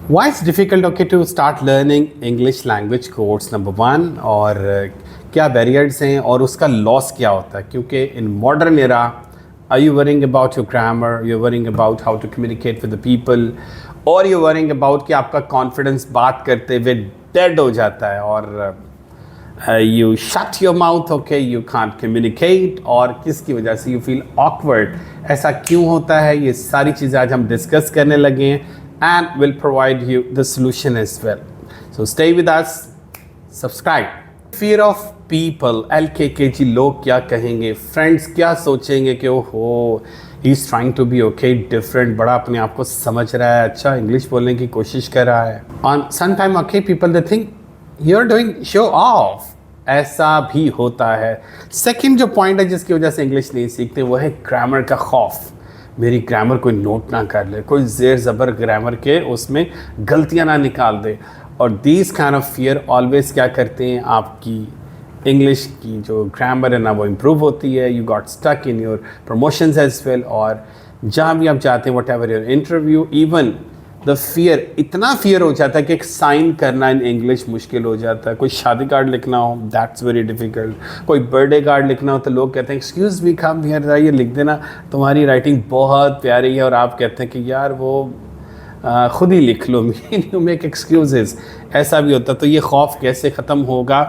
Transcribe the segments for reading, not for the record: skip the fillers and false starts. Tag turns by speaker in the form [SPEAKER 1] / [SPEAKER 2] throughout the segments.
[SPEAKER 1] Why it's difficult okay to start learning English language course number one और क्या barriers हैं और उसका लॉस क्या होता है क्योंकि in modern era are you worrying about your grammar, you're worrying about how to communicate with the people or you're worrying about कि आपका कॉन्फिडेंस बात करते हुए डेड हो जाता है और you shut your mouth, okay, you can't communicate और किसकी वजह से you feel awkward, ऐसा क्यों होता है, ये सारी चीज़ें आज हम डिस्कस करने लगे हैं and will provide you the solution as well. So stay with us, subscribe. Fear of people, LKKG लोग क्या कहेंगे, फ्रेंड्स क्या सोचेंगे कि ओहो he is trying to be okay different, बड़ा अपने आप को समझ रहा है, अच्छा इंग्लिश बोलने की कोशिश कर रहा है. On some time okay people they think you are doing show off, ऐसा भी होता है. सेकंड जो पॉइंट है जिसकी वजह से इंग्लिश नहीं सीखते वो है ग्रामर का खौफ. मेरी ग्रामर कोई नोट ना कर ले, कोई ज़ेर ज़बर ग्रामर के उसमें गलतियां ना निकाल दे. और these kind of fear always क्या करते हैं, आपकी इंग्लिश की जो ग्रामर है ना वो इम्प्रूव होती है. You got stuck in your promotions as well और जहाँ भी आप जाते हैं whatever your interview, even the fear, इतना फियर हो जाता है कि एक साइन करना इन इंग्लिश मुश्किल हो जाता है. कोई शादी कार्ड लिखना हो दैट्स वेरी डिफ़िकल्ट, कोई बर्थडे कार्ड लिखना हो तो लोग कहते हैं एक्सक्यूज़ मी कम हियर, ये लिख देना, तुम्हारी राइटिंग बहुत प्यारी है, और आप कहते हैं कि यार वो ख़ुद ही लिख लो, यू मेक एक्सक्यूजेज़. ऐसा भी होता है. तो ये खौफ कैसे ख़त्म होगा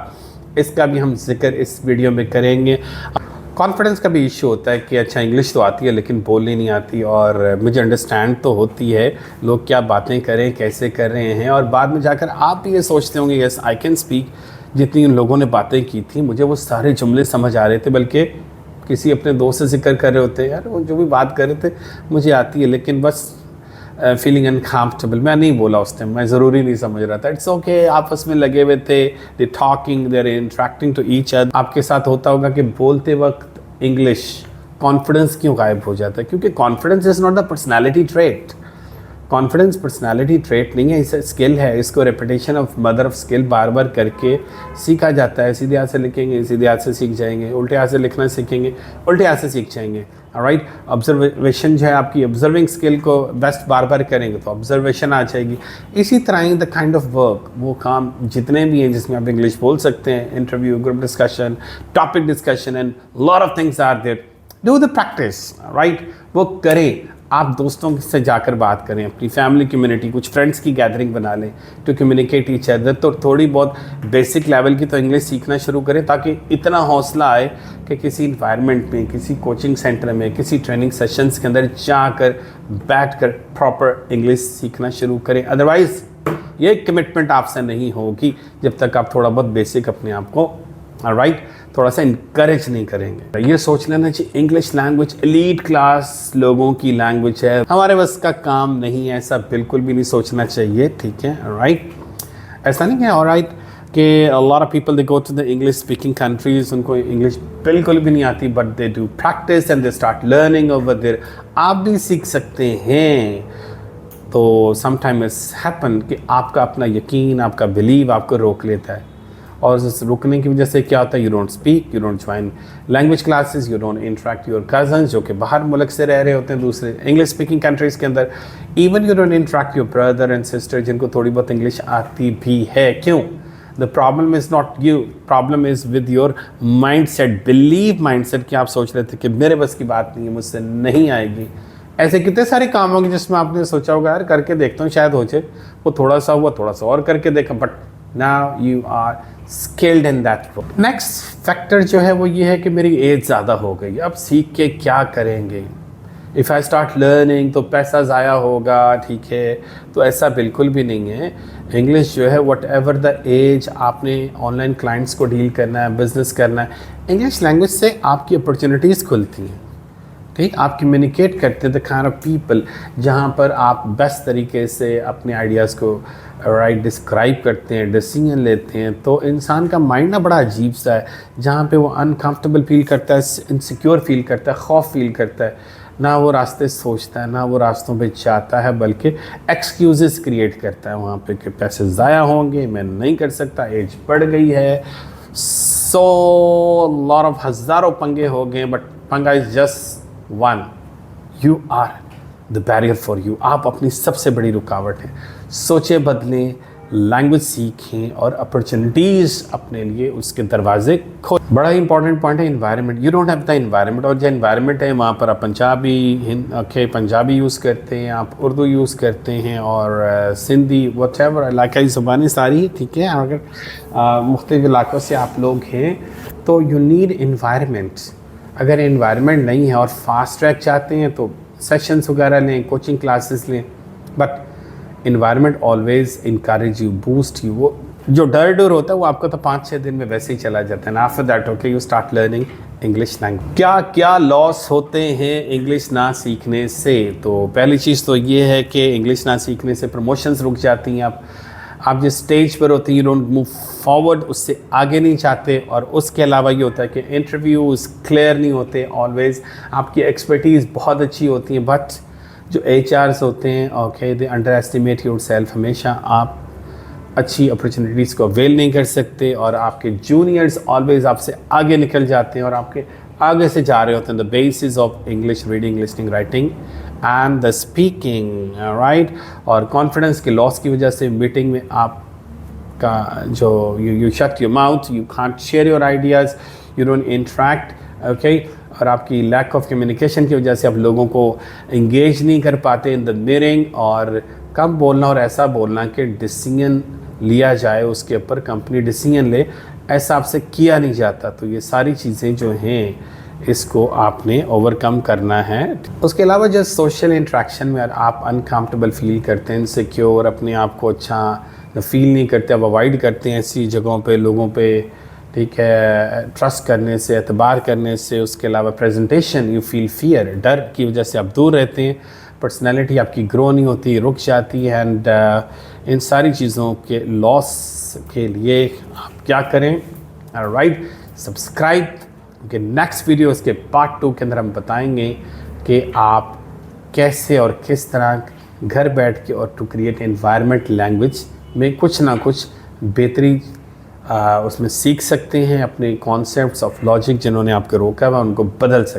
[SPEAKER 1] इसका भी हम जिक्र इस वीडियो में करेंगे. कॉन्फिडेंस का भी इशू होता है कि अच्छा इंग्लिश तो आती है लेकिन बोलनी नहीं आती, और मुझे अंडरस्टैंड तो होती है लोग क्या बातें करें कैसे कर रहे हैं, और बाद में जाकर आप भी ये सोचते होंगे यस आई कैन स्पीक. जितनी उन लोगों ने बातें की थी मुझे वो सारे जुमले समझ आ रहे थे, बल्कि किसी अपने दोस्त से जिक्र कर रहे होते हैं, यार वो जो भी बात कर रहे थे मुझे आती है लेकिन बस फीलिंग अनकम्फर्टेबल, मैं नहीं बोला उस टाइम, मैं ज़रूरी नहीं समझ रहा था. इट्स ओके, आपस में लगे हुए थे, they talking, they are interacting to each other. आपके साथ होता होगा कि बोलते वक्त इंग्लिश कॉन्फिडेंस क्यों गायब हो जाता है, क्योंकि confidence is not the personality trait. Confidence personality trait नहीं है, इसे स्किल है. इसको repetition of mother of skill बार बार करके सीखा जाता है. सीधे हाथ से लिखेंगे सीधे हाथ से सीख जाएंगे, उल्टे हाथ से लिखना सीखेंगे उल्टे हाथ से सीख जाएंगे. राइट, ऑब्जर्वेशन जो है आपकी ऑब्जर्विंग स्किल को बेस्ट बार बार करेंगे तो ऑब्जर्वेशन आ जाएगी. इसी तरह ही द काइंड ऑफ वर्क, वो काम जितने भी हैं जिसमें आप इंग्लिश बोल सकते हैं, interview, group discussion, topic discussion and lot of things are there, do the practice. Right, वो करें. आप दोस्तों से जाकर बात करें, अपनी फैमिली कम्युनिटी, कुछ फ्रेंड्स की गैदरिंग बना लें टू कम्युनिकेट ईच अदर. तो थोड़ी बहुत बेसिक लेवल की तो इंग्लिश सीखना शुरू करें ताकि इतना हौसला आए कि किसी इन्वायरमेंट में, किसी कोचिंग सेंटर में, किसी ट्रेनिंग सेशंस के अंदर जाकर बैठकर प्रॉपर इंग्लिश सीखना शुरू करें. अदरवाइज़ ये कमिटमेंट आपसे नहीं होगी जब तक आप थोड़ा बहुत बेसिक अपने आप को राइट थोड़ा सा इनकरेज नहीं करेंगे. ये सोच लेना चाहिए इंग्लिश लैंग्वेज एलीट क्लास लोगों की लैंग्वेज है, हमारे बस का काम नहीं है, ऐसा बिल्कुल भी नहीं सोचना चाहिए. ठीक है, राइट, ऐसा नहीं है. ऑलराइट कि a lot of people they go to the English speaking countries, उनको इंग्लिश बिल्कुल भी नहीं आती, but they do practice and they start learning over there. आप भी सीख सकते हैं. तो sometimes happen कि आपका अपना यकीन, आपका बिलीव आपको रोक लेता है, और उस रुकने की वजह से क्या होता है, you don't speak, you don't join language classes, you don't interact your cousins जो कि बाहर मुल्क से रह रहे होते हैं दूसरे इंग्लिश स्पीकिंग कंट्रीज़ के अंदर. Even you don't interact your brother and sister जिनको थोड़ी बहुत इंग्लिश आती भी है. क्यों? The problem is not you, problem is with your mind set, believe mind set कि आप सोच रहे थे कि मेरे बस की बात नहीं है, मुझसे नहीं आएगी. ऐसे कितने सारे काम होंगे जिसमें आपने सोचा होगा यार करके देखता हूँ शायद हो जाए, वो थोड़ा सा हुआ, थोड़ा सा और करके देखा, but now you are skilled in that. Next factor जो है वो ये है कि मेरी एज ज़्यादा हो गई, अब सीख के क्या करेंगे, इफ़ आई स्टार्ट लर्निंग तो पैसा ज़ाया होगा. ठीक है, तो ऐसा बिल्कुल भी नहीं है. इंग्लिश जो है वट एवर द एज, आपने ऑनलाइन क्लाइंट्स को डील करना है, बिजनेस करना है, इंग्लिश लैंग्वेज से आपकी अपॉर्चुनिटीज़ खुलती हैं. ठीक, आप कम्युनिकेट करते हैं द काइंड ऑफ पीपल जहाँ पर आप बेस्ट तरीके से अपने आइडियाज़ को राइट डिस्क्राइब करते हैं, डिसीजन लेते हैं. तो इंसान का माइंड ना बड़ा अजीब सा है, जहाँ पे वो अनकंफर्टेबल फील करता है, इनसिक्योर फील करता है, खौफ फील करता है, ना वो रास्ते सोचता है, ना वो रास्तों पे जाता है, बल्कि एक्सक्यूज़ेस क्रिएट करता है वहाँ पे कि पैसे ज़ाया होंगे, मैं नहीं कर सकता, एज बढ़ गई है. सो लॉट ऑफ हज़ारों पंगे हो गए, बट पंगा is just one, you are the barrier for you. आप अपनी सबसे बड़ी रुकावट हैं. सोचें बदलें, लैंग्वेज सीखें और अपॉर्चुनिटीज़ अपने लिए उसके दरवाजे खोल। बड़ा ही इंपॉर्टेंट पॉइंट है environment. You don't have the environment, और जो इन्वायरमेंट है वहाँ पर आप पंजाबी यूज़ करते हैं, आप उर्दू यूज़ करते हैं, और सिंधी व्हाटएवर इलाकाई ज़ुबानें सारी, ठीक है। अगर मुख्तलिफ इलाकों से आप लोग हैं तो यू नीड इन्वायरमेंट। अगर इन्वायरमेंट नहीं है और फास्ट ट्रैक चाहते हैं तो सेशंस वगैरह लें, कोचिंग क्लासेस लें, but environment always encourage you, boost you. वो जो डर होता है वो आपको तो 5-6 दिन में वैसे ही चला जाता है। After that okay you start learning English language. क्या क्या लॉस होते हैं इंग्लिश ना सीखने से? तो पहली चीज़ तो ये है कि इंग्लिश ना सीखने से प्रमोशंस रुक जाती हैं। आप जिस स्टेज पर होते हैं, यू डोंट मूव फॉरवर्ड, उससे आगे नहीं चाहते। और उसके अलावा ये होता है कि इंटरव्यूज़ क्लियर नहीं होते ऑलवेज़। आपकी एक्सपर्टीज़ बहुत अच्छी होती है, बट जो HRs होते हैं okay they under estimate your self. हमेशा आप अच्छी अपॉर्चुनिटीज़ को अवेल नहीं कर सकते, और आपके जूनियर्स ऑलवेज़ आपसे आगे निकल जाते हैं और आपके आगे से जा रहे होते हैं। The basis of English reading, listening, writing and the speaking, right. और कॉन्फिडेंस के लॉस की वजह से मीटिंग में आपका जो you shut your mouth, you can't share your ideas, you don't interact, okay. और आपकी लैक ऑफ कम्युनिकेशन की वजह से आप लोगों को इंगेज नहीं कर पाते इन द मीटिंग, और कम बोलना और ऐसा बोलना कि डिसीजन लिया जाए उसके ऊपर, कंपनी डिसीजन ले, ऐसा आपसे किया नहीं जाता। तो ये सारी चीज़ें जो हैं इसको आपने ओवरकम करना है। उसके अलावा जो सोशल इंट्रैक्शन में आप अनकम्फर्टेबल फील करते हैं, इनसिक्योर, अपने आप को अच्छा फील नहीं करते, आप अवॉइड करते हैं ऐसी जगहों पे, लोगों पे, ठीक है, ट्रस्ट करने से, एतबार करने से। उसके अलावा प्रेजेंटेशन, यू फील फियर, डर की वजह से आप दूर रहते हैं, पर्सनालिटी आपकी ग्रो नहीं होती, रुक जाती है। एंड इन सारी चीज़ों के लॉस के लिए आप क्या करें? राइट, सब्सक्राइब, क्योंकि नेक्स्ट वीडियो इसके पार्ट 2 के अंदर हम बताएंगे कि आप कैसे और किस तरह घर बैठ के और टू क्रिएट एनवायरनमेंट लैंग्वेज में कुछ ना कुछ बेहतरी उसमें सीख सकते हैं। अपने कॉन्सेप्ट्स ऑफ लॉजिक जिन्होंने आपको रोका हुआ उनको बदल सकते हैं।